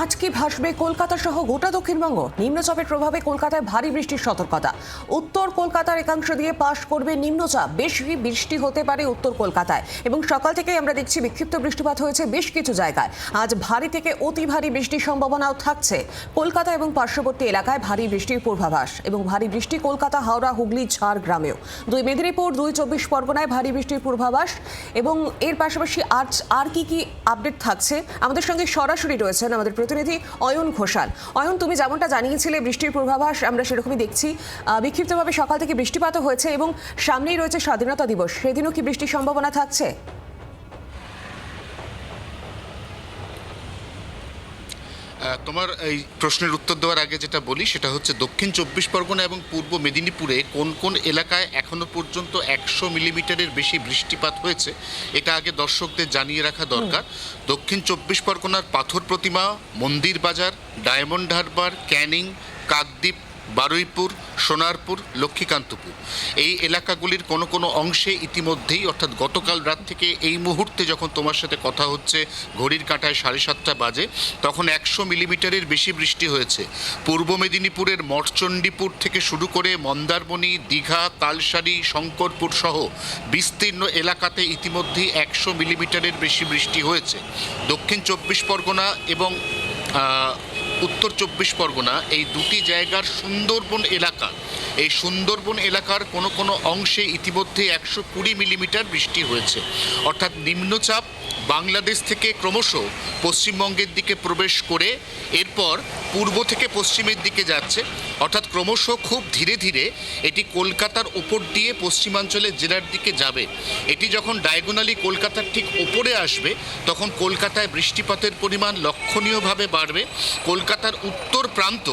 আজকে ভাসবে কলকাতা সহ গোটা দক্ষিণবঙ্গ। নিম্নচাপের প্রভাবে কলকাতায় ভারী বৃষ্টির সতর্কতা। উত্তর কলকাতার একাংশ দিয়ে পাশ করবে নিম্নচাপ। বেশি বৃষ্টি হতে পারে উত্তর কলকাতায় এবং সকাল থেকেই আমরা দেখছি বিক্ষিপ্ত বৃষ্টিপাত হয়েছে বেশ কিছু জায়গায়। আজ ভারী থেকে অতি ভারী বৃষ্টির সম্ভাবনাও থাকছে। কলকাতা এবং পার্শ্ববর্তী এলাকায় ভারী বৃষ্টির পূর্বাভাস এবং ভারী বৃষ্টি কলকাতা, হাওড়া, হুগলি, ঝাড়গ্রামেও। দুই মেদিনীপুর, দুই চব্বিশ পরগনায় ভারী বৃষ্টির পূর্বাভাস। এবং এর পাশাপাশি আজ আর কি আপডেট থাকছে আমাদের সঙ্গে সরাসরি রয়েছেন আমাদের প্রতিনিধি অয়ন ঘোষাল। অয়ন, তুমি যেমনটা জানিয়েছিলে বৃষ্টির পূর্বাভাস আমরা সেরকমই দেখছি। বিক্ষিপ্তভাবে সকাল থেকে বৃষ্টিপাতও হয়েছে এবং সামনেই রয়েছে স্বাধীনতা দিবস, সেদিনও কি বৃষ্টির সম্ভাবনা থাকছে? তোমার এই প্রশ্নের উত্তর দেওয়ার আগে যেটা বলি সেটা হচ্ছে দক্ষিণ চব্বিশ পরগনা এবং পূর্ব মেদিনীপুরে কোন কোন এলাকায় এখনো পর্যন্ত 100 মিলিমিটারের বেশি বৃষ্টিপাত হয়েছে এটা আগে দর্শকদের জানিয়ে রাখা দরকার। দক্ষিণ চব্বিশ পরগনার পাথর প্রতিমা, মন্দির বাজার, ডায়মন্ড হারবার, ক্যানিং, কাকদ্বীপ, বারুইপুর, সোনারপুর, লক্ষ্মীকান্তপুর এই এলাকাগুলির কোনো কোনো অংশে ইতিমধ্যেই অর্থাৎ গতকাল রাত থেকে এই মুহূর্তে যখন তোমার সাথে কথা হচ্ছে ঘড়ির কাঁটায় 7:30 বাজে তখন 100 মিলিমিটারের বেশি বৃষ্টি হয়েছে। পূর্ব মেদিনীপুরের মঠচণ্ডীপুর থেকে শুরু করে মন্দারমণি, দীঘা, তালসারি, শঙ্করপুর সহ বিস্তীর্ণ এলাকাতে ইতিমধ্যেই 100 মিলিমিটারের বেশি বৃষ্টি হয়েছে। দক্ষিণ চব্বিশ পরগনা এবং উত্তর চব্বিশ পরগনা এই দুটি জায়গার সুন্দরবন এলাকা, এই সুন্দরবন এলাকার কোনো কোনো অংশে ইতিমধ্যে 120 মিলিমিটার বৃষ্টি হয়েছে। অর্থাৎ নিম্নচাপ বাংলাদেশ থেকে ক্রমশ পশ্চিমবঙ্গের দিকে প্রবেশ করে এরপর পূর্ব থেকে পশ্চিমের দিকে যাচ্ছে। অর্থাৎ ক্রমশ খুব ধীরে ধীরে এটি কলকাতার ওপর দিয়ে পশ্চিমাঞ্চলের জেলার দিকে যাবে। এটি যখন ডায়াগোনালি কলকাতার ঠিক ওপরে আসবে তখন কলকাতায় বৃষ্টিপাতের পরিমাণ লক্ষণীয়ভাবে বাড়বে। কলকাতার উত্তর প্রান্ত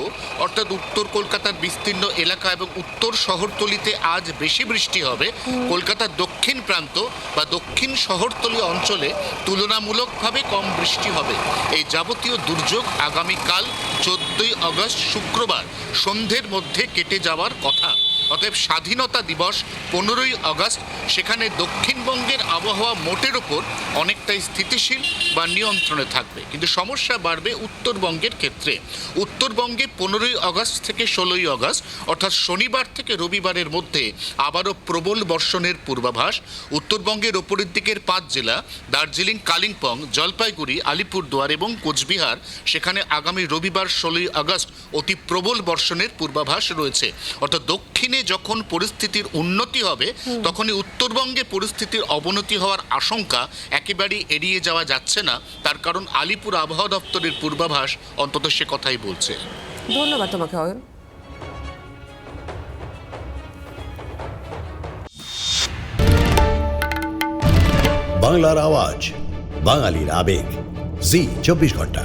অর্থাৎ উত্তর কলকাতার বিস্তীর্ণ এলাকা এবং উত্তর শহরতলিতে আজ বেশি বৃষ্টি হবে। কলকাতার দক্ষিণ প্রান্ত বা দক্ষিণ শহরতলি অঞ্চলে তুলনামূলকভাবে কম বৃষ্টি হবে। এই যাবতীয় দুর্যোগ আগামীকাল 14ই আগস্ট শুক্রবার সন্ধ্যের মধ্যে কেটে যাওয়ার কথা। অতএব স্বাধীনতা দিবস 15ই আগস্ট সেখানে দক্ষিণবঙ্গের আবহাওয়া মোটের ওপর অনেকটাই স্থিতিশীল বা নিয়ন্ত্রণে থাকবে, কিন্তু সমস্যা বাড়বে উত্তরবঙ্গের ক্ষেত্রে। উত্তরবঙ্গে 15ই আগস্ট থেকে 16ই আগস্ট অর্থাৎ শনিবার থেকে রবিবারের মধ্যে আবারও প্রবল বর্ষণের পূর্বাভাস। উত্তরবঙ্গের ওপরের দিকের 5 জেলা দার্জিলিং, কালিম্পং, জলপাইগুড়ি, আলিপুরদুয়ার এবং কোচবিহার সেখানে আগামী রবিবার 16ই আগস্ট অতি প্রবল বর্ষণের পূর্বাভাস রয়েছে। অর্থাৎ দক্ষিণে যখন পরিস্থিতির উন্নতি হবে তখনই উত্তরবঙ্গে পরিস্থিতির অবনতি হওয়ার আশঙ্কা একেবারেই এড়িয়ে যাওয়া যাচ্ছে না। তার কারণ আলিপুর আবহাওয়া দপ্তরের পূর্বাভাস অন্তত সে কথাই বলছে। ধন্যবাদ তোমাকে অয়ন। বাংলার আওয়াজ, বাঙালির আবেগ, জি 24 ঘন্টা।